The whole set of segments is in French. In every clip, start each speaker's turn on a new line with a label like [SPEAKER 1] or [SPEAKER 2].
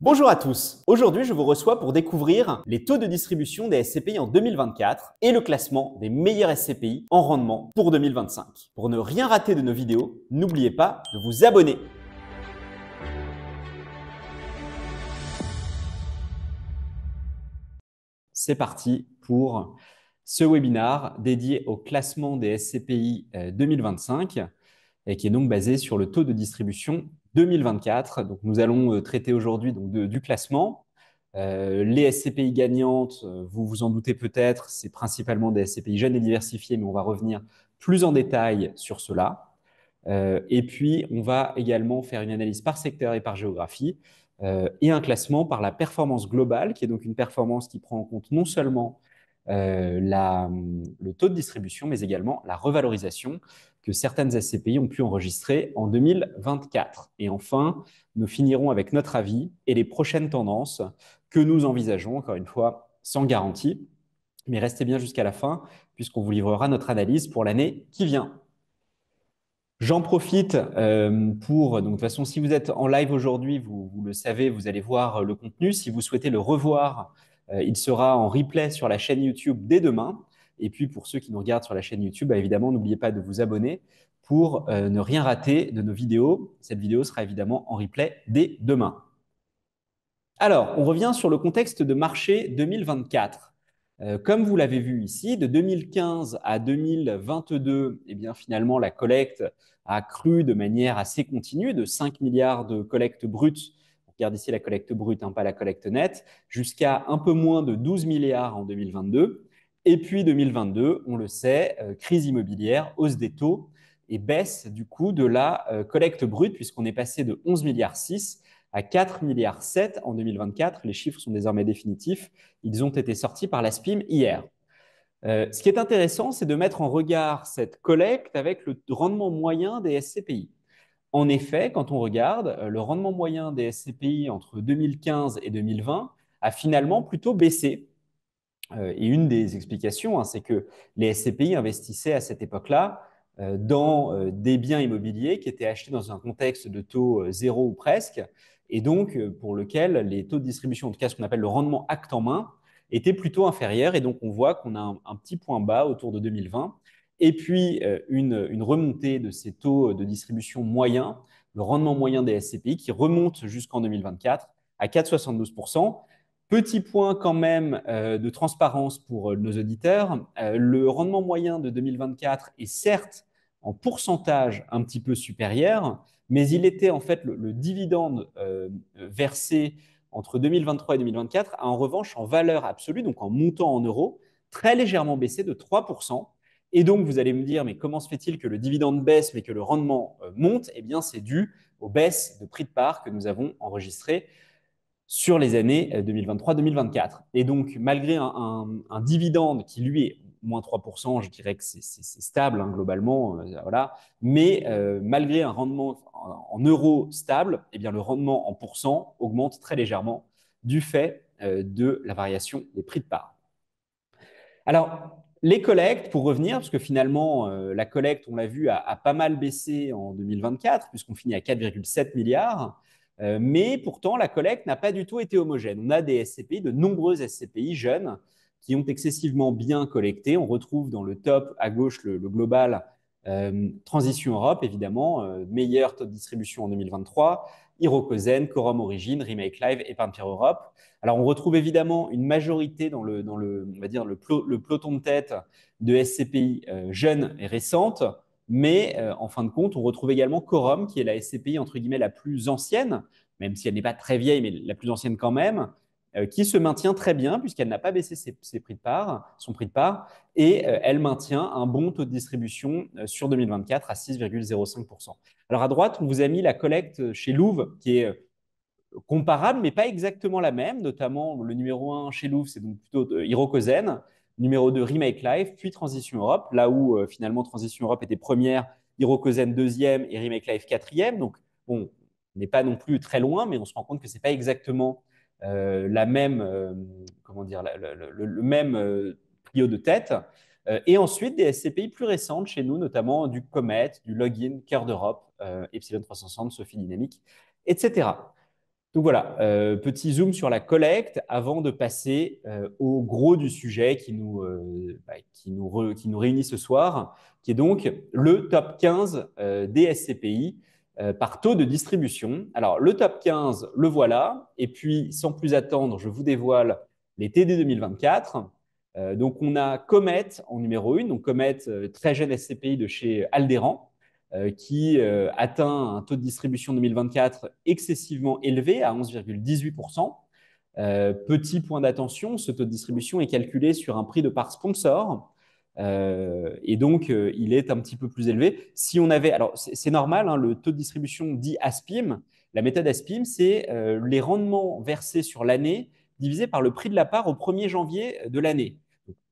[SPEAKER 1] Bonjour à tous. Aujourd'hui, je vous reçois pour découvrir les taux de distribution des SCPI en 2024 et le classement des meilleurs SCPI en rendement pour 2025. Pour ne rien rater de nos vidéos, n'oubliez pas de vous abonner. C'est parti pour ce webinaire dédié au classement des SCPI 2025 et qui est donc basé sur le taux de distribution 2024. Donc, nous allons traiter aujourd'hui du classement. Les SCPI gagnantes, vous vous en doutez peut-être, c'est principalement des SCPI jeunes et diversifiés, mais on va revenir plus en détail sur cela. Et puis, on va également faire une analyse par secteur et par géographie et un classement par la performance globale, qui est donc une performance qui prend en compte non seulement le taux de distribution, mais également la revalorisation que certaines SCPI ont pu enregistrer en 2024. Et enfin, nous finirons avec notre avis et les prochaines tendances que nous envisageons, encore une fois, sans garantie. Mais restez bien jusqu'à la fin, puisqu'on vous livrera notre analyse pour l'année qui vient. J'en profite pour, donc de toute façon, si vous êtes en live aujourd'hui, vous le savez, vous allez voir le contenu. Si vous souhaitez le revoir, il sera en replay sur la chaîne YouTube dès demain. Et puis pour ceux qui nous regardent sur la chaîne YouTube, évidemment, n'oubliez pas de vous abonner pour ne rien rater de nos vidéos. Cette vidéo sera évidemment en replay dès demain. Alors, on revient sur le contexte de marché 2024. Comme vous l'avez vu ici, de 2015 à 2022, eh bien, finalement, la collecte a cru de manière assez continue, de 5 milliards de collecte brute. On regarde ici la collecte brute, pas la collecte nette, jusqu'à un peu moins de 12 milliards en 2022. Et puis 2022, on le sait, crise immobilière, hausse des taux et baisse du coup de la collecte brute, puisqu'on est passé de 11 milliards 6 à 4 milliards 7 en 2024. Les chiffres sont désormais définitifs. Ils ont été sortis par la SPIM hier. Ce qui est intéressant, c'est de mettre en regard cette collecte avec le rendement moyen des SCPI. En effet, quand on regarde, le rendement moyen des SCPI entre 2015 et 2020 a finalement plutôt baissé. Et une des explications, c'est que les SCPI investissaient à cette époque-là dans des biens immobiliers qui étaient achetés dans un contexte de taux zéro ou presque, et donc pour lequel les taux de distribution, en tout cas ce qu'on appelle le rendement acte en main, étaient plutôt inférieurs. Et donc on voit qu'on a un petit point bas autour de 2020, et puis une remontée de ces taux de distribution moyens, le rendement moyen des SCPI qui remonte jusqu'en 2024 à 4,72%. Petit point quand même de transparence pour nos auditeurs. Le rendement moyen de 2024 est certes en pourcentage un petit peu supérieur, mais il était en fait le dividende versé entre 2023 et 2024 a en revanche en valeur absolue, donc en montant en euros, très légèrement baissé de 3%. Et donc vous allez me dire, mais comment se fait-il que le dividende baisse mais que le rendement monte? Eh bien c'est dû aux baisses de prix de part que nous avons enregistrées sur les années 2023-2024. Et donc, malgré un dividende qui, lui, est moins 3%, je dirais que c'est stable globalement, voilà. Mais malgré un rendement en euros stable, eh bien, le rendement en pourcent augmente très légèrement du fait de la variation des prix de part. Alors, les collectes, pour revenir, parce que finalement, la collecte, on l'a vu, a pas mal baissé en 2024, puisqu'on finit à 4,7 milliards. Mais pourtant, la collecte n'a pas du tout été homogène. On a des SCPI, de nombreuses SCPI jeunes, qui ont excessivement bien collecté. On retrouve dans le top à gauche le global Transition Europe, évidemment, meilleur taux de distribution en 2023, Hirokozen, Quorum Origin, Remake Live, Épargne Pierre Europe. Alors, on retrouve évidemment une majorité dans on va dire le peloton de tête de SCPI jeunes et récentes, mais en fin de compte, on retrouve également Quorum, qui est la SCPI entre guillemets la plus ancienne, même si elle n'est pas très vieille, mais la plus ancienne quand même, qui se maintient très bien puisqu'elle n'a pas baissé son prix de part, et elle maintient un bon taux de distribution sur 2024 à 6,05%. Alors à droite, on vous a mis la collecte chez Louvre, qui est comparable, mais pas exactement la même. Notamment, le numéro 1 chez Louvre, c'est donc plutôt Hirokozen. Numéro 2, Remake Live, puis Transition Europe. Là où finalement Transition Europe était première, Hirokozen deuxième et Remake Live quatrième. Donc, bon, on n'est pas non plus très loin, mais on se rend compte que ce n'est pas exactement la même, comment dire, le même trio de tête. Et ensuite, des SCPI plus récentes chez nous, notamment du Comet, du Login, Cœur d'Europe, Epsilon 360, Sophie Dynamique, etc. Donc voilà, petit zoom sur la collecte avant de passer au gros du sujet qui nous réunit ce soir, qui est donc le top 15 des SCPI par taux de distribution. Alors, le top 15, le voilà. Et puis, sans plus attendre, je vous dévoile les TD 2024. Donc, on a Comet en numéro 1. Donc, Comet, très jeune SCPI de chez Aldéran, qui atteint un taux de distribution 2024 excessivement élevé à 11,18%. Petit point d'attention, ce taux de distribution est calculé sur un prix de part sponsor. Et donc, il est un petit peu plus élevé. Si on avait, alors c'est normal, hein, le taux de distribution dit ASPIM. La méthode ASPIM, c'est les rendements versés sur l'année divisé par le prix de la part au 1er janvier de l'année.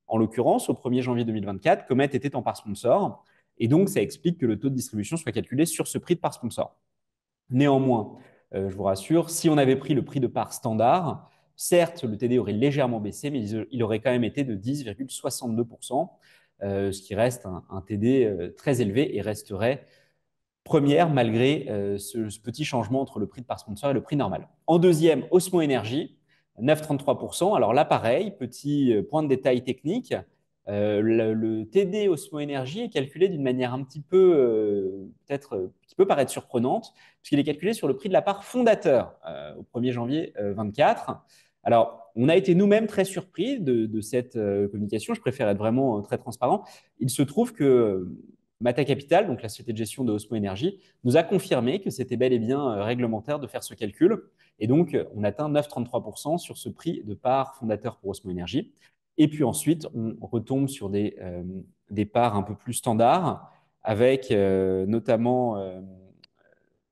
[SPEAKER 1] En l'occurrence, au 1er janvier 2024, Comet était en part sponsor. Et donc, ça explique que le taux de distribution soit calculé sur ce prix de part sponsor. Néanmoins, je vous rassure, si on avait pris le prix de part standard, certes, le TD aurait légèrement baissé, mais il aurait quand même été de 10,62%, ce qui reste un TD très élevé et resterait première malgré ce petit changement entre le prix de part sponsor et le prix normal. En deuxième, Osmo Energy, 9,33%. Alors là, pareil, petit point de détail technique. Le TD Osmo Energy est calculé d'une manière un petit peu, peut-être, qui peut paraître surprenante, puisqu'il est calculé sur le prix de la part fondateur au 1er janvier 2024. Alors, on a été nous-mêmes très surpris de cette communication. Je préfère être vraiment très transparent. Il se trouve que Mata Capital, donc la société de gestion de Osmo Energy, nous a confirmé que c'était bel et bien réglementaire de faire ce calcul. Et donc, on atteint 9,33% sur ce prix de part fondateur pour Osmo Energy. Et puis ensuite, on retombe sur des parts un peu plus standards, avec notamment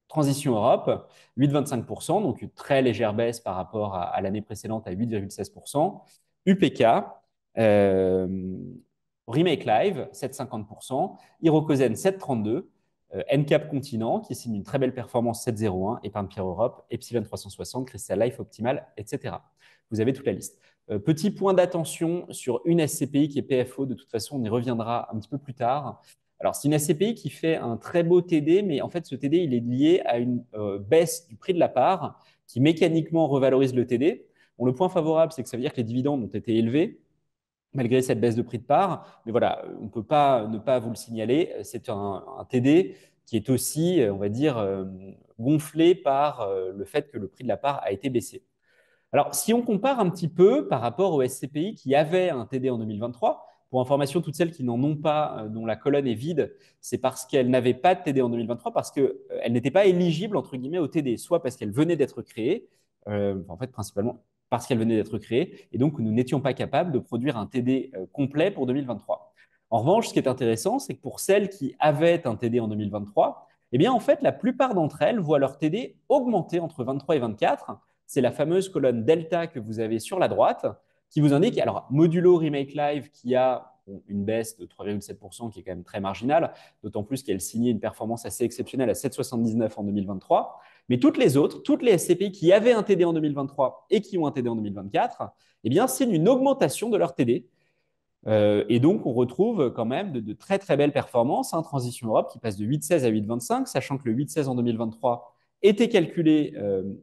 [SPEAKER 1] Transition Europe, 8,25%, donc une très légère baisse par rapport à l'année précédente à 8,16%. UPK, euh, Remake Live, 7,50%. Hirokozen, 7,32%. NCAP Continent, qui signe une très belle performance, 7,01%. Épargne Pierre Europe, Epsilon 360, Crystal Life Optimal, etc. Vous avez toute la liste. Petit point d'attention sur une SCPI qui est PFO. De toute façon, on y reviendra un petit peu plus tard. Alors, c'est une SCPI qui fait un très beau TD, mais en fait, ce TD, il est lié à une baisse du prix de la part qui mécaniquement revalorise le TD. Bon, le point favorable, c'est que ça veut dire que les dividendes ont été élevés malgré cette baisse de prix de part. Mais voilà, on ne peut pas ne pas vous le signaler. C'est un TD qui est aussi, on va dire, gonflé par le fait que le prix de la part a été baissé. Alors, si on compare un petit peu par rapport aux SCPI qui avaient un TD en 2023, pour information, toutes celles qui n'en ont pas, dont la colonne est vide, c'est parce qu'elles n'avaient pas de TD en 2023, parce qu'elles n'étaient pas éligibles, entre guillemets, au TD, soit parce qu'elles venaient d'être créées, en fait, principalement parce qu'elles venaient d'être créées, et donc nous n'étions pas capables de produire un TD complet pour 2023. En revanche, ce qui est intéressant, c'est que pour celles qui avaient un TD en 2023, eh bien, en fait, la plupart d'entre elles voient leur TD augmenter entre 23 et 24. C'est la fameuse colonne delta que vous avez sur la droite qui vous indique, alors modulo Remake Live qui a une baisse de 3,7% qui est quand même très marginale, d'autant plus qu'elle signait une performance assez exceptionnelle à 7,79 en 2023. Mais toutes les autres, toutes les SCPI qui avaient un TD en 2023 et qui ont un TD en 2024, eh bien, signent une augmentation de leur TD. Et donc, on retrouve quand même de très, très belles performances. Hein, Transition Europe qui passe de 8,16 à 8,25, sachant que le 8,16 en 2023 était calculé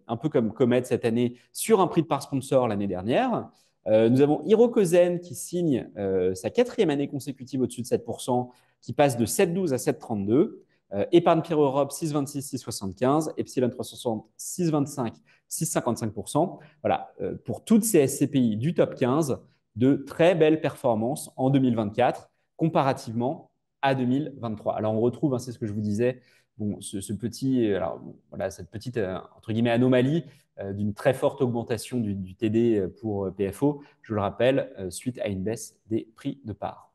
[SPEAKER 1] un peu comme Comet cette année sur un prix de part sponsor l'année dernière. Nous avons Hirokozen qui signe sa 4e année consécutive au-dessus de 7%, qui passe de 7,12 à 7,32. Épargne Pierre Europe, 6,26, 6,75. Epsilon 360, 6,25, 6,55%. Voilà, pour toutes ces SCPI du top 15, de très belles performances en 2024 comparativement à 2023. Alors on retrouve, hein, c'est ce que je vous disais, bon, ce petit, alors, voilà, cette petite entre guillemets anomalie d'une très forte augmentation du TD pour PFO, je le rappelle, suite à une baisse des prix de part.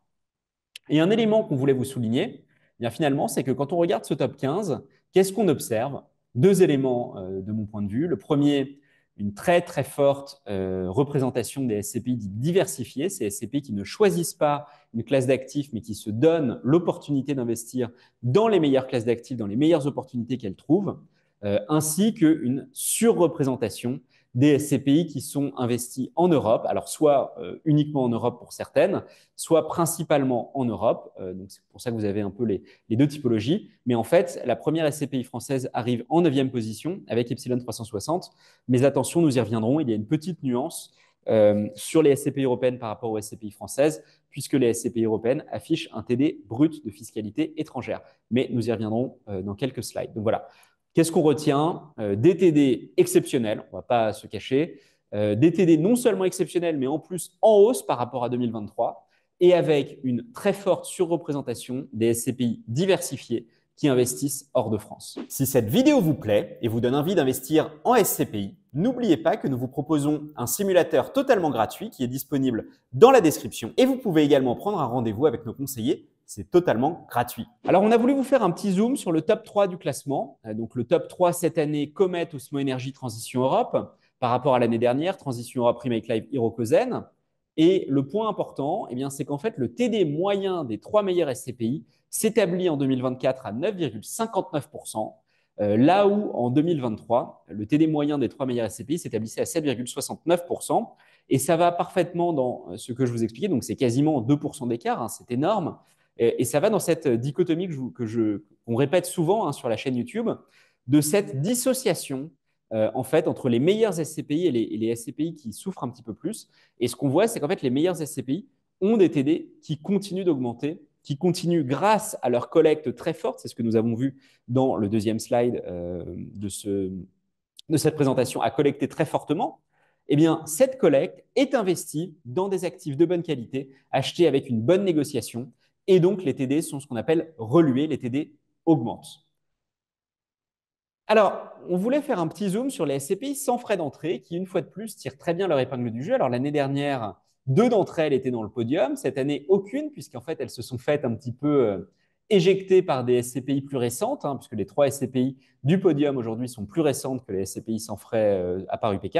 [SPEAKER 1] Et un élément qu'on voulait vous souligner, eh bien finalement, c'est que quand on regarde ce top 15, qu'est-ce qu'on observe? Deux éléments de mon point de vue. Le premier, une très très forte représentation des SCPI diversifiées, ces SCPI qui ne choisissent pas une classe d'actifs, mais qui se donnent l'opportunité d'investir dans les meilleures classes d'actifs, dans les meilleures opportunités qu'elles trouvent, ainsi qu'une surreprésentation des SCPI qui sont investis en Europe, alors soit uniquement en Europe pour certaines, soit principalement en Europe. Donc c'est pour ça que vous avez un peu les deux typologies. Mais en fait, la première SCPI française arrive en 9e position avec Epsilon 360. Mais attention, nous y reviendrons, il y a une petite nuance sur les SCPI européennes par rapport aux SCPI françaises, puisque les SCPI européennes affichent un TD brut de fiscalité étrangère. Mais nous y reviendrons dans quelques slides. Donc voilà. Qu'est-ce qu'on retient? Des TD exceptionnels, on ne va pas se cacher, des TD non seulement exceptionnels, mais en plus en hausse par rapport à 2023, et avec une très forte surreprésentation des SCPI diversifiés qui investissent hors de France. Si cette vidéo vous plaît et vous donne envie d'investir en SCPI, n'oubliez pas que nous vous proposons un simulateur totalement gratuit qui est disponible dans la description, et vous pouvez également prendre un rendez-vous avec nos conseillers. C'est totalement gratuit. Alors, on a voulu vous faire un petit zoom sur le top 3 du classement. Donc, le top 3 cette année, Comet, Osmo Energy, Transition Europe, par rapport à l'année dernière, Transition Europe, Remake Live, Hirokozen. Et le point important, eh bien, c'est qu'en fait, le TD moyen des 3 meilleurs SCPI s'établit en 2024 à 9,59%, là où en 2023, le TD moyen des 3 meilleurs SCPI s'établissait à 7,69%. Et ça va parfaitement dans ce que je vous expliquais, donc c'est quasiment 2% d'écart, hein, c'est énorme. Et ça va dans cette dichotomie qu'on répète souvent sur la chaîne YouTube, de cette dissociation en fait, entre les meilleurs SCPI et les SCPI qui souffrent un petit peu plus. Et ce qu'on voit, c'est qu'en fait, les meilleurs SCPI ont des TD qui continuent d'augmenter, qui continuent grâce à leur collecte très forte. C'est ce que nous avons vu dans le deuxième slide de cette présentation, à collecter très fortement. Eh bien, cette collecte est investie dans des actifs de bonne qualité, achetés avec une bonne négociation. Et donc, les TD sont ce qu'on appelle relués, les TD augmentent. Alors, on voulait faire un petit zoom sur les SCPI sans frais d'entrée qui, une fois de plus, tirent très bien leur épingle du jeu. Alors, l'année dernière, 2 d'entre elles étaient dans le podium. Cette année, aucune, puisqu'en fait, elles se sont faites un petit peu éjectées par des SCPI plus récentes, puisque les 3 SCPI du podium aujourd'hui sont plus récentes que les SCPI sans frais à part UPK.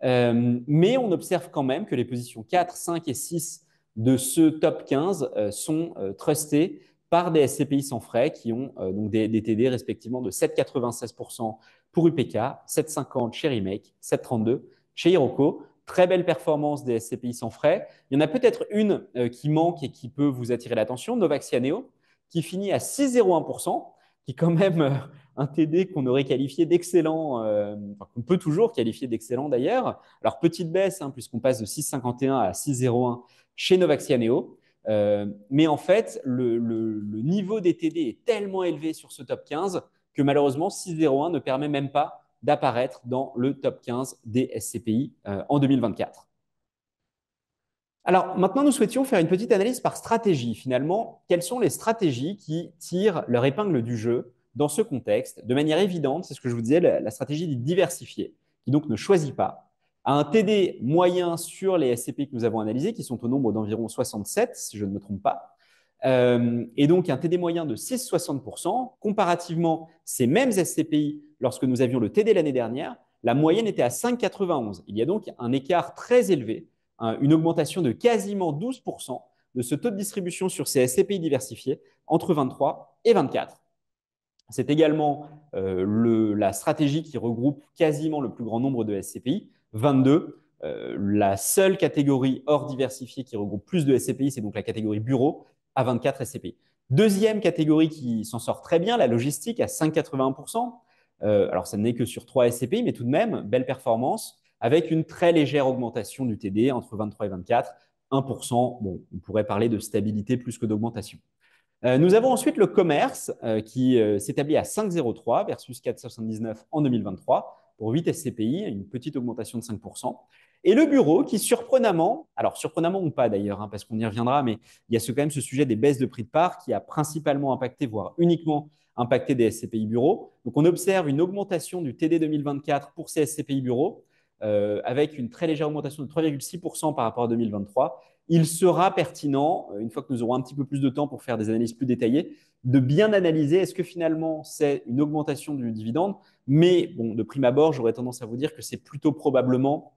[SPEAKER 1] Mais on observe quand même que les positions 4, 5 et 6 de ce top 15 sont trustées par des SCPI sans frais qui ont donc des TD respectivement de 7,96% pour UPK, 7,50 chez Remake, 7,32 chez Hiroko. Très belle performance des SCPI sans frais. Il y en a peut-être une qui manque et qui peut vous attirer l'attention, Novaxia-Neo, qui finit à 6,01%, qui est quand même un TD qu'on aurait qualifié d'excellent, qu'on peut toujours qualifier d'excellent d'ailleurs. Alors, petite baisse, puisqu'on passe de 6,51 à 6,01 chez Novaxia-Neo. Mais en fait, le niveau des TD est tellement élevé sur ce top 15 que malheureusement, 6,01 ne permet même pas d'apparaître dans le top 15 des SCPI en 2024. Alors maintenant, nous souhaitions faire une petite analyse par stratégie. Finalement, quelles sont les stratégies qui tirent leur épingle du jeu dans ce contexte de manière évidente? C'est ce que je vous disais, la stratégie dite diversifiée, qui donc ne choisit pas, a un TD moyen sur les SCPI que nous avons analysés, qui sont au nombre d'environ 67, si je ne me trompe pas, et donc un TD moyen de 6,60%. Comparativement, ces mêmes SCPI, lorsque nous avions le TD l'année dernière, la moyenne était à 5,91. Il y a donc un écart très élevé, une augmentation de quasiment 12% de ce taux de distribution sur ces SCPI diversifiés entre 23 et 24. C'est également la stratégie qui regroupe quasiment le plus grand nombre de SCPI, 22. La seule catégorie hors diversifiée qui regroupe plus de SCPI, c'est donc la catégorie bureau, à 24 SCPI. Deuxième catégorie qui s'en sort très bien, la logistique, à 5,81%. Alors, ça n'est que sur 3 SCPI, mais tout de même, belle performance, avec une très légère augmentation du TD entre 23 et 24, 1%. Bon, on pourrait parler de stabilité plus que d'augmentation. Nous avons ensuite le commerce qui s'établit à 5,03 versus 4,79 en 2023 pour 8 SCPI, une petite augmentation de 5%. Et le bureau qui surprenamment, alors surprenamment ou pas d'ailleurs, parce qu'on y reviendra, mais il y a quand même ce sujet des baisses de prix de part qui a principalement impacté, voire uniquement impacté des SCPI bureaux. Donc on observe une augmentation du TD 2024 pour ces SCPI bureaux avec une très légère augmentation de 3,6% par rapport à 2023. Il sera pertinent, une fois que nous aurons un petit peu plus de temps pour faire des analyses plus détaillées, de bien analyser est-ce que finalement c'est une augmentation du dividende, mais bon, de prime abord, j'aurais tendance à vous dire que c'est plutôt probablement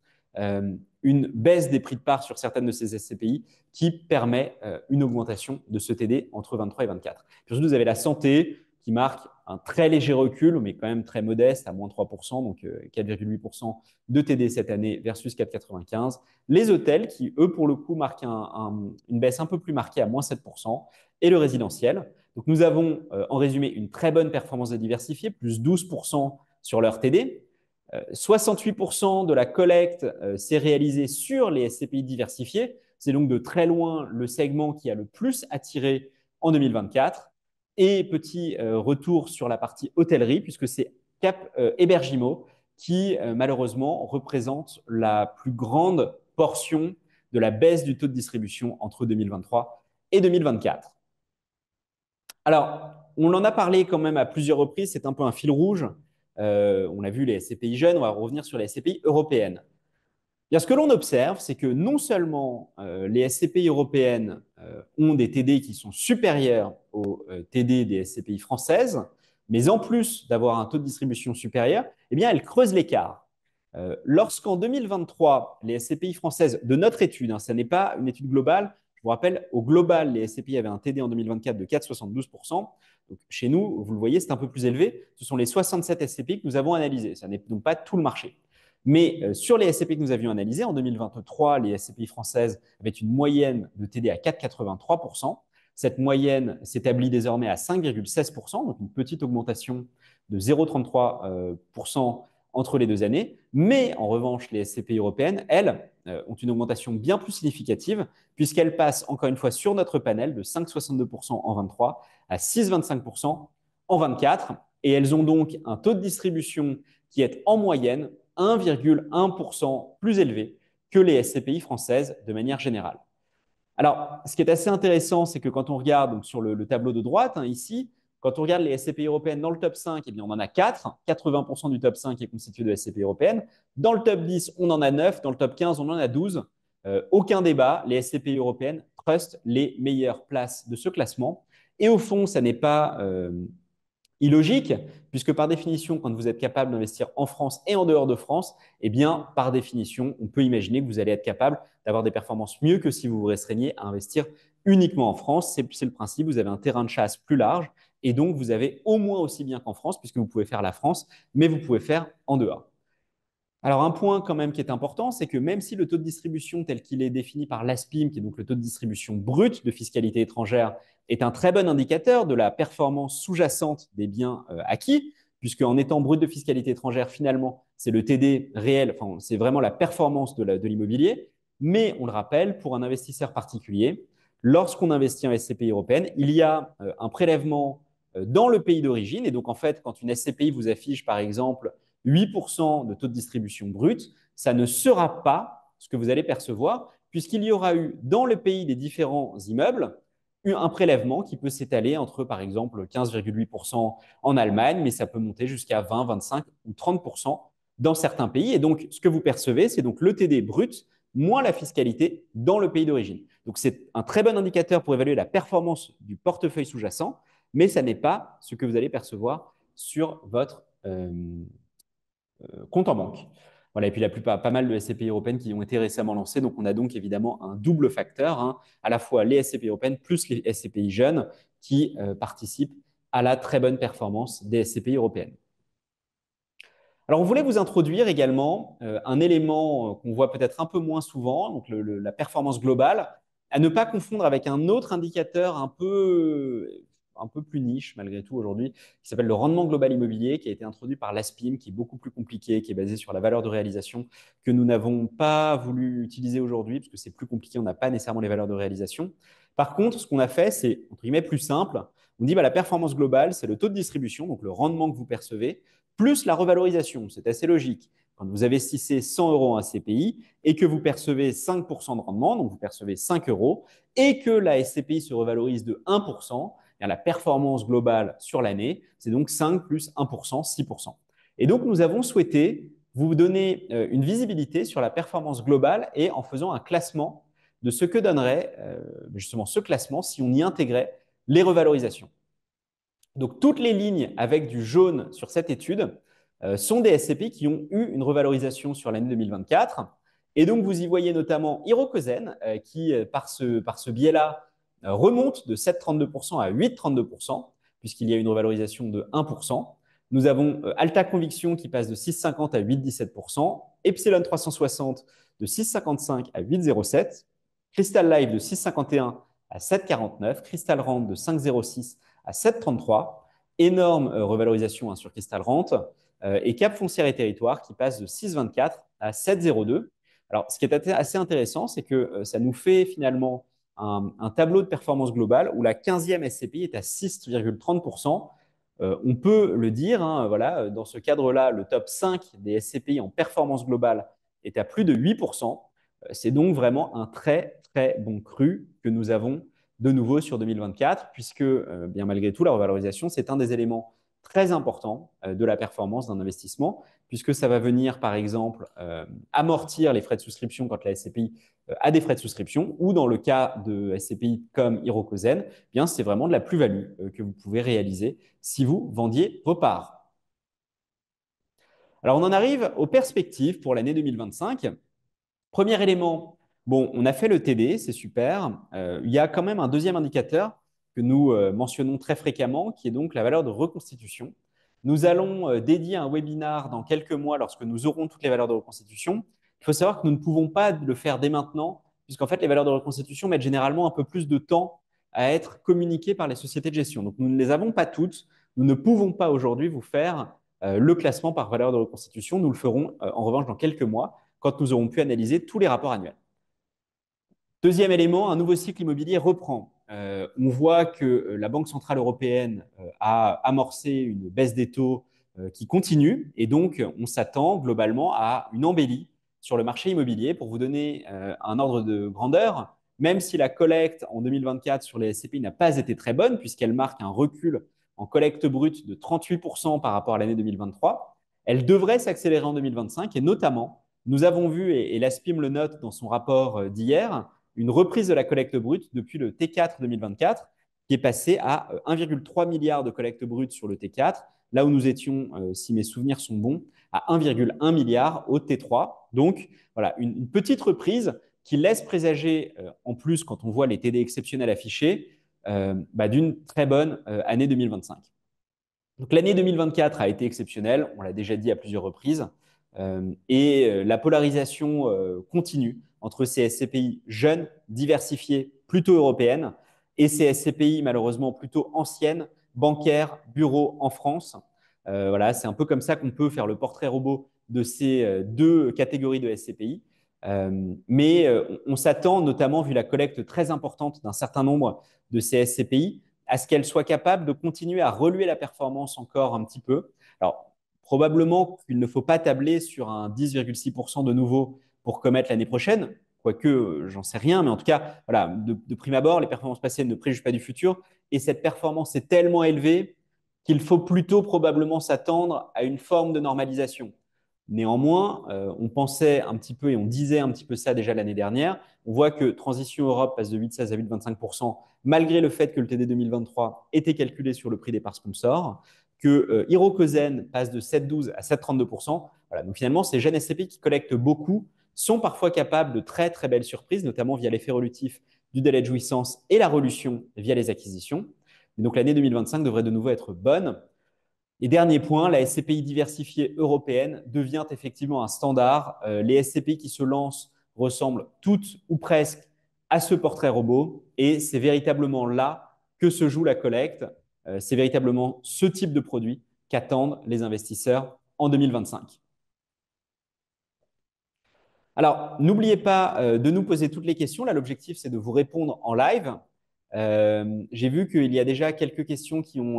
[SPEAKER 1] une baisse des prix de part sur certaines de ces SCPI qui permet une augmentation de ce TD entre 23 et 24. Puis ensuite, vous avez la santé qui marque un très léger recul, mais quand même très modeste, à moins 3%, donc 4,8% de TD cette année versus 4,95. Les hôtels qui, eux, pour le coup, marquent une baisse un peu plus marquée à moins 7%, et le résidentiel. Donc nous avons en résumé une très bonne performance des diversifiés, plus 12% sur leur TD. 68% de la collecte s'est réalisée sur les SCPI diversifiés. C'est donc de très loin le segment qui a le plus attiré en 2024. Et petit retour sur la partie hôtellerie, puisque c'est Cap Hébergimo qui malheureusement représente la plus grande portion de la baisse du taux de distribution entre 2023 et 2024. Alors, on en a parlé quand même à plusieurs reprises, c'est un peu un fil rouge. On a vu les SCPI jeunes, on va revenir sur les SCPI européennes. Bien, ce que l'on observe, c'est que non seulement les SCPI européennes ont des TD qui sont supérieurs aux TD des SCPI françaises, mais en plus d'avoir un taux de distribution supérieur, eh bien, elles creusent l'écart. Lorsqu'en 2023, les SCPI françaises de notre étude, hein, ce n'est pas une étude globale, je vous rappelle, au global, les SCPI avaient un TD en 2024 de 4,72%. Donc, chez nous, vous le voyez, c'est un peu plus élevé. Ce sont les 67 SCPI que nous avons analysés. Ce n'est donc pas tout le marché. Mais sur les SCPI que nous avions analysés, en 2023, les SCPI françaises avaient une moyenne de TD à 4,83%. Cette moyenne s'établit désormais à 5,16%, donc une petite augmentation de 0,33% entre les 2 années. Mais en revanche, les SCPI européennes, elles, ont une augmentation bien plus significative, puisqu'elles passent encore une fois sur notre panel de 5,62% en 23 à 6,25% en 24. Et elles ont donc un taux de distribution qui est en moyenne 1,1% plus élevé que les SCPI françaises de manière générale. Alors, ce qui est assez intéressant, c'est que quand on regarde donc, sur le tableau de droite, hein, ici, quand on regarde les SCPI européennes dans le top 5, eh bien, on en a 4. 80% du top 5 est constitué de SCPI européennes. Dans le top 10, on en a 9. Dans le top 15, on en a 12. Aucun débat, les SCPI européennes trustent les meilleures places de ce classement. Et au fond, ça n'est pas illogique, puisque par définition, quand vous êtes capable d'investir en France et en dehors de France, eh bien, par définition, on peut imaginer que vous allez être capable d'avoir des performances mieux que si vous vous restreignez à investir uniquement en France. C'est le principe, vous avez un terrain de chasse plus large, et donc vous avez au moins aussi bien qu'en France, puisque vous pouvez faire la France, mais vous pouvez faire en dehors. Alors, un point quand même qui est important, c'est que même si le taux de distribution tel qu'il est défini par l'ASPIM, qui est donc le taux de distribution brut de fiscalité étrangère, est un très bon indicateur de la performance sous-jacente des biens acquis, puisque en étant brut de fiscalité étrangère, finalement, c'est le TD réel, enfin, c'est vraiment la performance de l'immobilier. Mais on le rappelle, pour un investisseur particulier, lorsqu'on investit en SCPI européenne, il y a un prélèvement dans le pays d'origine. Et donc, en fait, quand une SCPI vous affiche, par exemple, 8% de taux de distribution brut, ça ne sera pas ce que vous allez percevoir, puisqu'il y aura eu dans le pays des différents immeubles un prélèvement qui peut s'étaler entre, par exemple, 15,8% en Allemagne, mais ça peut monter jusqu'à 20, 25 ou 30% dans certains pays. Et donc, ce que vous percevez, c'est donc le TD brut moins la fiscalité dans le pays d'origine. Donc, c'est un très bon indicateur pour évaluer la performance du portefeuille sous-jacent, mais ça n'est pas ce que vous allez percevoir sur votre compte en banque. Voilà, et puis la plupart, pas mal de SCPI européennes qui ont été récemment lancées. Donc, on a donc évidemment un double facteur, hein, à la fois les SCPI européennes plus les SCPI jeunes qui participent à la très bonne performance des SCPI européennes. Alors, on voulait vous introduire également un élément qu'on voit peut-être un peu moins souvent, donc la performance globale, à ne pas confondre avec un autre indicateur un peu plus niche malgré tout aujourd'hui, qui s'appelle le rendement global immobilier, qui a été introduit par l'ASPIM, qui est beaucoup plus compliqué, qui est basé sur la valeur de réalisation, que nous n'avons pas voulu utiliser aujourd'hui, parce que c'est plus compliqué, on n'a pas nécessairement les valeurs de réalisation. Par contre, ce qu'on a fait, c'est, entre guillemets, plus simple. On dit, bah, la performance globale, c'est le taux de distribution, donc le rendement que vous percevez, plus la revalorisation. C'est assez logique. Quand vous investissez 100 euros en SCPI et que vous percevez 5% de rendement, donc vous percevez 5 euros, et que la SCPI se revalorise de 1%, la performance globale sur l'année, c'est donc 5 plus 1%, 6%. Et donc, nous avons souhaité vous donner une visibilité sur la performance globale et en faisant un classement de ce que donnerait justement ce classement si on y intégrait les revalorisations. Donc, toutes les lignes avec du jaune sur cette étude sont des SCPI qui ont eu une revalorisation sur l'année 2024. Et donc, vous y voyez notamment Hirokozen qui, par ce biais-là, remonte de 7,32% à 8,32%, puisqu'il y a une revalorisation de 1%. Nous avons Alta Conviction qui passe de 6,50 à 8,17%, Epsilon 360 de 6,55 à 8,07%, Crystal Life de 6,51 à 7,49, Crystal Rent de 5,06 à 7,33, énorme revalorisation sur Crystal Rent, et Cap Foncière et Territoire qui passe de 6,24 à 7,02. Alors, ce qui est assez intéressant, c'est que ça nous fait finalement un tableau de performance globale où la 15e SCPI est à 6,30%. On peut le dire, hein, voilà, dans ce cadre-là, le top 5 des SCPI en performance globale est à plus de 8%. C'est donc vraiment un très, très bon cru que nous avons de nouveau sur 2024, puisque bien malgré tout, la revalorisation, c'est un des éléments très importants de la performance d'un investissement, puisque ça va venir, par exemple, amortir les frais de souscription quand la SCPI a des frais de souscription, ou dans le cas de SCPI comme Hirokozen, bien c'est vraiment de la plus-value que vous pouvez réaliser si vous vendiez vos parts. Alors on en arrive aux perspectives pour l'année 2025. Premier élément, bon, on a fait le TD, c'est super. Il y a quand même un deuxième indicateur que nous mentionnons très fréquemment, qui est donc la valeur de reconstitution. Nous allons dédier un webinar dans quelques mois lorsque nous aurons toutes les valeurs de reconstitution. Il faut savoir que nous ne pouvons pas le faire dès maintenant, puisqu'en fait, les valeurs de reconstitution mettent généralement un peu plus de temps à être communiquées par les sociétés de gestion. Donc, nous ne les avons pas toutes. Nous ne pouvons pas aujourd'hui vous faire le classement par valeur de reconstitution. Nous le ferons en revanche dans quelques mois quand nous aurons pu analyser tous les rapports annuels. Deuxième élément, un nouveau cycle immobilier reprend. On voit que la Banque centrale européenne a amorcé une baisse des taux qui continue et donc on s'attend globalement à une embellie sur le marché immobilier. Pour vous donner un ordre de grandeur, même si la collecte en 2024 sur les SCPI n'a pas été très bonne puisqu'elle marque un recul en collecte brute de 38% par rapport à l'année 2023, elle devrait s'accélérer en 2025 et notamment, nous avons vu, et l'ASPIM le note dans son rapport d'hier, une reprise de la collecte brute depuis le T4 2024, qui est passé à 1,3 milliard de collecte brute sur le T4, là où nous étions, si mes souvenirs sont bons, à 1,1 milliard au T3. Donc, voilà, une petite reprise qui laisse présager, en plus, quand on voit les TD exceptionnels affichés, d'une très bonne année 2025. Donc, l'année 2024 a été exceptionnelle, on l'a déjà dit à plusieurs reprises, et la polarisation continue entre ces SCPI jeunes, diversifiées, plutôt européennes, et ces SCPI malheureusement plutôt anciennes, bancaires, bureaux en France. Voilà, c'est un peu comme ça qu'on peut faire le portrait robot de ces deux catégories de SCPI. Mais on s'attend, notamment vu la collecte très importante d'un certain nombre de ces SCPI, à ce qu'elles soient capables de continuer à relever la performance encore un petit peu. Alors, probablement qu'il ne faut pas tabler sur un 10,6% de nouveau pour commettre l'année prochaine, quoique j'en sais rien, mais en tout cas, voilà, de prime abord, les performances passées ne préjugent pas du futur, et cette performance est tellement élevée qu'il faut plutôt probablement s'attendre à une forme de normalisation. Néanmoins, on pensait un petit peu et on disait un petit peu ça déjà l'année dernière. On voit que Transition Europe passe de 8,16 à 8,25%, malgré le fait que le TD 2023 était calculé sur le prix des parts sponsors, que Hirokozen passe de 7,12 à 7,32%. Voilà, donc finalement, ces jeunes SCPI qui collectent beaucoup sont parfois capables de très très belles surprises, notamment via l'effet relutif du délai de jouissance et la relution via les acquisitions. Et donc l'année 2025 devrait de nouveau être bonne. Et dernier point, la SCPI diversifiée européenne devient effectivement un standard. Les SCPI qui se lancent ressemblent toutes ou presque à ce portrait robot et c'est véritablement là que se joue la collecte. C'est véritablement ce type de produit qu'attendent les investisseurs en 2025. Alors, n'oubliez pas de nous poser toutes les questions. Là, l'objectif, c'est de vous répondre en live. J'ai vu qu'il y a déjà quelques questions qui ont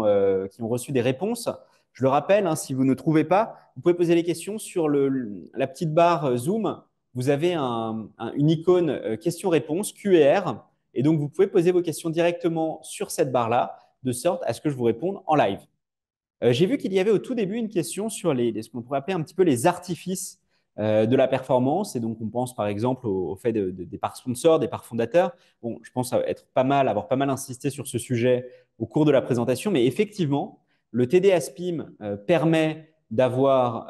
[SPEAKER 1] reçu des réponses. Je le rappelle, hein, si vous ne trouvez pas, vous pouvez poser les questions sur la petite barre Zoom. Vous avez une icône questions-réponses, QR, et donc vous pouvez poser vos questions directement sur cette barre-là, de sorte à ce que je vous réponde en live. J'ai vu qu'il y avait au tout début une question sur ce qu'on pourrait appeler un petit peu les artifices de la performance. Et donc, on pense par exemple au fait des parts sponsors, des parts fondateurs. Bon, je pense avoir pas mal insisté sur ce sujet au cours de la présentation. Mais effectivement, le TD Aspim permet d'avoir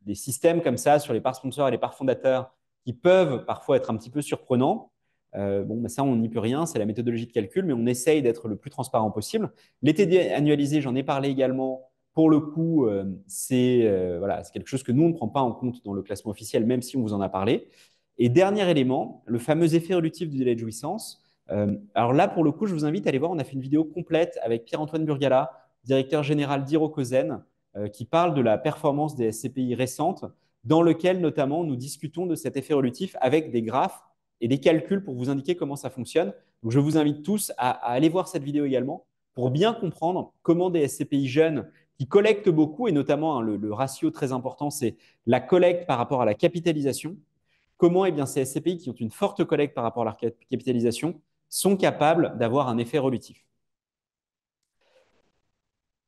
[SPEAKER 1] des systèmes comme ça sur les parts sponsors et les parts fondateurs qui peuvent parfois être un petit peu surprenants. Bon, bah, ça, on n'y peut rien, c'est la méthodologie de calcul, mais on essaye d'être le plus transparent possible. Les TD annualisés, j'en ai parlé également. Pour le coup, voilà, c'est quelque chose que nous, on ne prend pas en compte dans le classement officiel, même si on vous en a parlé. Et dernier élément, le fameux effet évolutif du délai de jouissance. Alors là, pour le coup, je vous invite à aller voir, on a fait une vidéo complète avec Pierre-Antoine Burgala, directeur général d'Hirokozen, qui parle de la performance des SCPI récentes, dans lequel notamment nous discutons de cet effet évolutif avec des graphes et des calculs pour vous indiquer comment ça fonctionne. Donc, je vous invite tous à aller voir cette vidéo également pour bien comprendre comment des SCPI jeunes qui collectent beaucoup, et notamment le ratio très important, c'est la collecte par rapport à la capitalisation, comment eh bien, ces SCPI qui ont une forte collecte par rapport à leur capitalisation sont capables d'avoir un effet évolutif.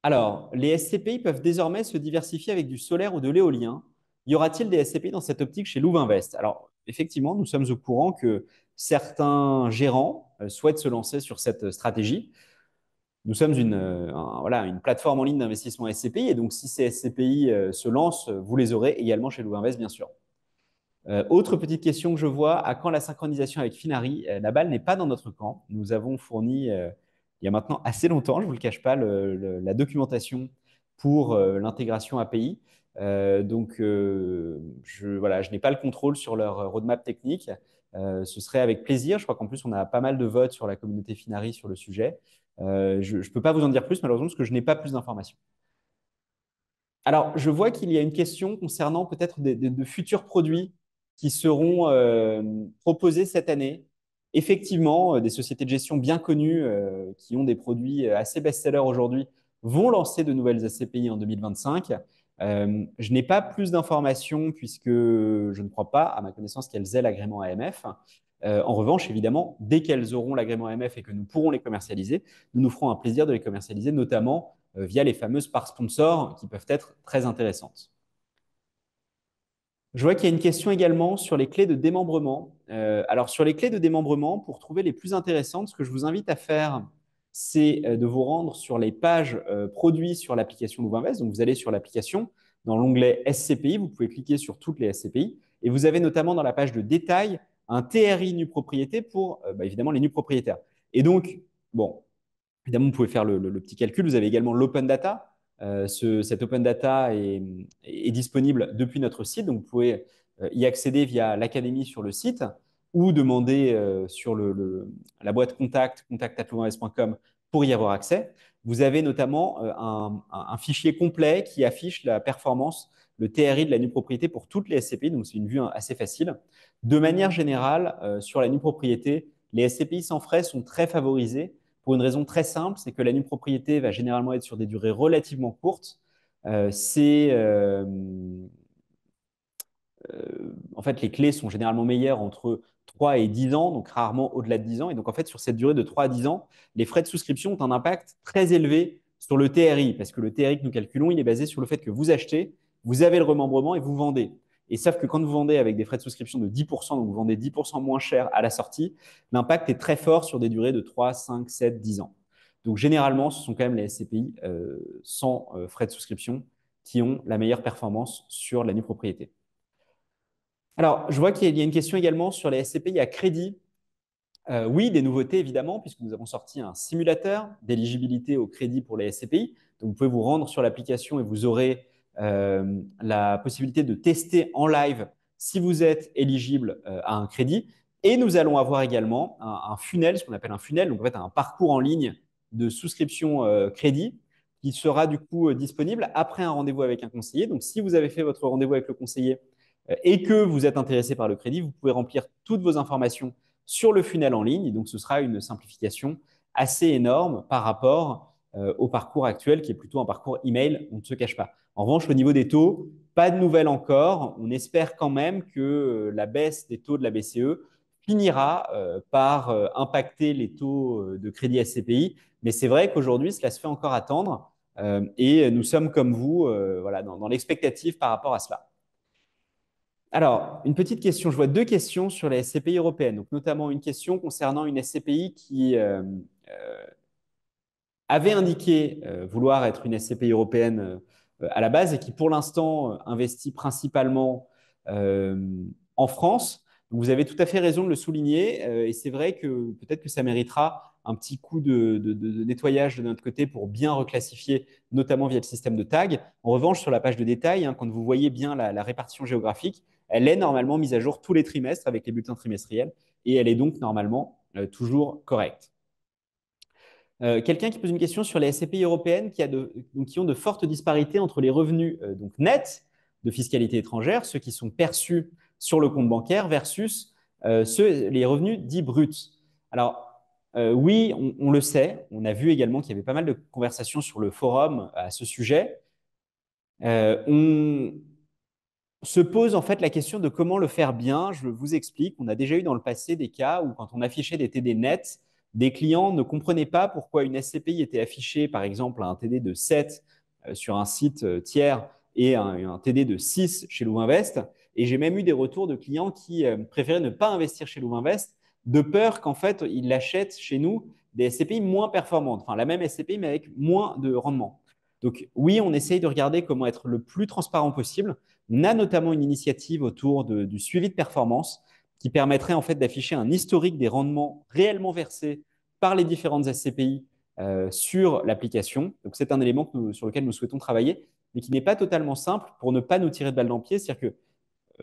[SPEAKER 1] Alors, les SCPI peuvent désormais se diversifier avec du solaire ou de l'éolien. Y aura-t-il des SCPI dans cette optique chez Louvainvest? Alors, effectivement, nous sommes au courant que certains gérants souhaitent se lancer sur cette stratégie. Nous sommes voilà, une plateforme en ligne d'investissement SCPI, et donc si ces SCPI se lancent, vous les aurez également chez Louvainvest, bien sûr. Autre petite question que je vois, à quand la synchronisation avec Finari? La balle n'est pas dans notre camp. Nous avons fourni, il y a maintenant assez longtemps, je ne vous le cache pas, la documentation pour l'intégration API. Voilà, je n'ai pas le contrôle sur leur roadmap technique. Ce serait avec plaisir. Je crois qu'en plus, on a pas mal de votes sur la communauté Finari sur le sujet. Je ne peux pas vous en dire plus, malheureusement, parce que je n'ai pas plus d'informations. Alors, je vois qu'il y a une question concernant peut-être de futurs produits qui seront proposés cette année. Effectivement, des sociétés de gestion bien connues qui ont des produits assez best-sellers aujourd'hui vont lancer de nouvelles ACPI en 2025. Je n'ai pas plus d'informations puisque je ne crois pas, à ma connaissance, qu'elles aient l'agrément AMF. En revanche, évidemment, dès qu'elles auront l'agrément AMF et que nous pourrons les commercialiser, nous nous ferons un plaisir de les commercialiser, notamment via les fameuses parts sponsors qui peuvent être très intéressantes. Je vois qu'il y a une question également sur les clés de démembrement. Alors, sur les clés de démembrement, pour trouver les plus intéressantes, ce que je vous invite à faire, c'est de vous rendre sur les pages produits sur l'application Louvainvest. Donc, vous allez sur l'application, dans l'onglet SCPI, vous pouvez cliquer sur toutes les SCPI, et vous avez notamment dans la page de détail un TRI nue propriété pour évidemment les nus propriétaires. Et donc, bon, évidemment, vous pouvez faire le petit calcul. Vous avez également l'open data. Cet open data est disponible depuis notre site. Donc, vous pouvez y accéder via l'académie sur le site ou demander sur la boîte contact, contact@louvainvest.com pour y avoir accès. Vous avez notamment un fichier complet qui affiche la performance, le TRI de la nue propriété pour toutes les SCPI. Donc, c'est une vue assez facile. De manière générale, sur la nue propriété, les SCPI sans frais sont très favorisés pour une raison très simple, c'est que la nue propriété va généralement être sur des durées relativement courtes. En fait, les clés sont généralement meilleures entre 3 et 10 ans, donc rarement au-delà de 10 ans. Et donc, en fait, sur cette durée de 3 à 10 ans, les frais de souscription ont un impact très élevé sur le TRI, parce que le TRI que nous calculons, il est basé sur le fait que vous achetez, vous avez le remembrement et vous vendez. Et sauf que quand vous vendez avec des frais de souscription de 10%, donc vous vendez 10% moins cher à la sortie, l'impact est très fort sur des durées de 3, 5, 7, 10 ans. Donc, généralement, ce sont quand même les SCPI sans frais de souscription qui ont la meilleure performance sur la nue propriété. Alors, je vois qu'il y a une question également sur les SCPI à crédit. Oui, des nouveautés évidemment, puisque nous avons sorti un simulateur d'éligibilité au crédit pour les SCPI. Donc, vous pouvez vous rendre sur l'application et vous aurez la possibilité de tester en live si vous êtes éligible à un crédit. Et nous allons avoir également un funnel, ce qu'on appelle un funnel, donc en fait un parcours en ligne de souscription crédit qui sera du coup disponible après un rendez-vous avec un conseiller. Donc, si vous avez fait votre rendez-vous avec le conseiller et que vous êtes intéressé par le crédit, vous pouvez remplir toutes vos informations sur le funnel en ligne. Et donc, ce sera une simplification assez énorme par rapport au parcours actuel qui est plutôt un parcours email, on ne se cache pas. En revanche, au niveau des taux, pas de nouvelles encore. On espère quand même que la baisse des taux de la BCE finira par impacter les taux de crédit SCPI. Mais c'est vrai qu'aujourd'hui, cela se fait encore attendre. Et nous sommes comme vous voilà, dans l'expectative par rapport à cela. Alors, une petite question. Je vois deux questions sur les SCPI européennes. Donc, notamment une question concernant une SCPI qui avait indiqué vouloir être une SCPI européenne à la base et qui, pour l'instant, investit principalement en France. Donc, vous avez tout à fait raison de le souligner et c'est vrai que peut-être que ça méritera un petit coup de nettoyage de notre côté pour bien reclassifier, notamment via le système de tag. En revanche, sur la page de détail, hein, quand vous voyez bien la répartition géographique, elle est normalement mise à jour tous les trimestres avec les bulletins trimestriels et elle est donc normalement toujours correcte. Quelqu'un qui pose une question sur les SCPI européennes qui ont de fortes disparités entre les revenus donc nets de fiscalité étrangère, ceux qui sont perçus sur le compte bancaire, versus les revenus dits bruts. Alors, oui, on le sait. On a vu également qu'il y avait pas mal de conversations sur le forum à ce sujet. On se pose en fait la question de comment le faire bien. Je vous explique. On a déjà eu dans le passé des cas où quand on affichait des TD nets, des clients ne comprenaient pas pourquoi une SCPI était affichée, par exemple, à un TD de 7 sur un site tiers et un TD de 6 chez Louvainvest. Et j'ai même eu des retours de clients qui préféraient ne pas investir chez Louvainvest de peur qu'en fait, ils achètent chez nous des SCPI moins performantes, enfin la même SCPI mais avec moins de rendement. Donc oui, on essaye de regarder comment être le plus transparent possible. On a notamment une initiative autour du suivi de performance qui permettrait en fait d'afficher un historique des rendements réellement versés par les différentes SCPI sur l'application. Donc c'est un élément sur lequel nous souhaitons travailler, mais qui n'est pas totalement simple pour ne pas nous tirer de balle dans le pied. C'est-à-dire que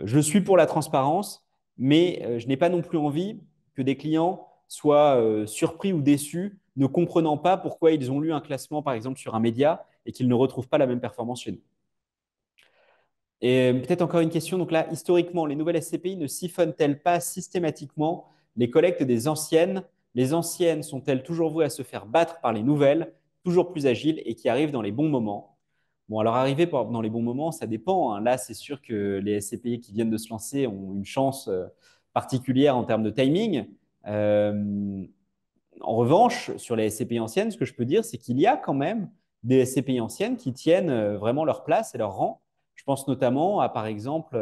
[SPEAKER 1] je suis pour la transparence, mais je n'ai pas non plus envie que des clients soient surpris ou déçus, ne comprenant pas pourquoi ils ont lu un classement, par exemple, sur un média et qu'ils ne retrouvent pas la même performance chez nous. Et peut-être encore une question. Donc là, historiquement, les nouvelles SCPI ne siphonnent-elles pas systématiquement les collectes des anciennes? Les anciennes sont-elles toujours vouées à se faire battre par les nouvelles, toujours plus agiles et qui arrivent dans les bons moments? Bon, alors arriver dans les bons moments, ça dépend, hein. Là, c'est sûr que les SCPI qui viennent de se lancer ont une chance particulière en termes de timing. En revanche, sur les SCPI anciennes, ce que je peux dire, c'est qu'il y a quand même des SCPI anciennes qui tiennent vraiment leur place et leur rang. Je pense notamment à, par exemple,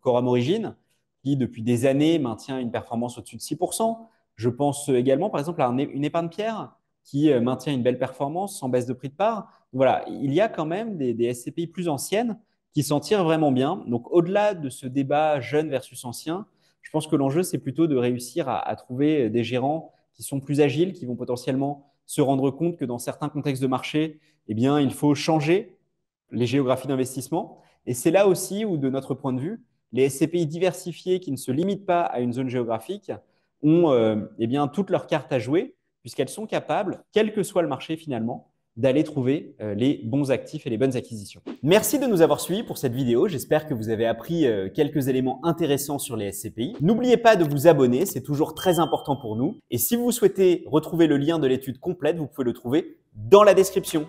[SPEAKER 1] Quorum Origin, qui depuis des années maintient une performance au-dessus de 6%. Je pense également, par exemple, à une épargne pierre qui maintient une belle performance sans baisse de prix de part. Voilà, il y a quand même des SCPI plus anciennes qui s'en tirent vraiment bien. Donc, au-delà de ce débat jeune versus ancien, je pense que l'enjeu, c'est plutôt de réussir à trouver des gérants qui sont plus agiles, qui vont potentiellement se rendre compte que dans certains contextes de marché, eh bien, il faut changer les géographies d'investissement. Et c'est là aussi où, de notre point de vue, les SCPI diversifiés qui ne se limitent pas à une zone géographique ont eh bien, toutes leurs cartes à jouer, puisqu'elles sont capables, quel que soit le marché finalement, d'aller trouver les bons actifs et les bonnes acquisitions. Merci de nous avoir suivis pour cette vidéo. J'espère que vous avez appris quelques éléments intéressants sur les SCPI. N'oubliez pas de vous abonner, c'est toujours très important pour nous. Et si vous souhaitez retrouver le lien de l'étude complète, vous pouvez le trouver dans la description.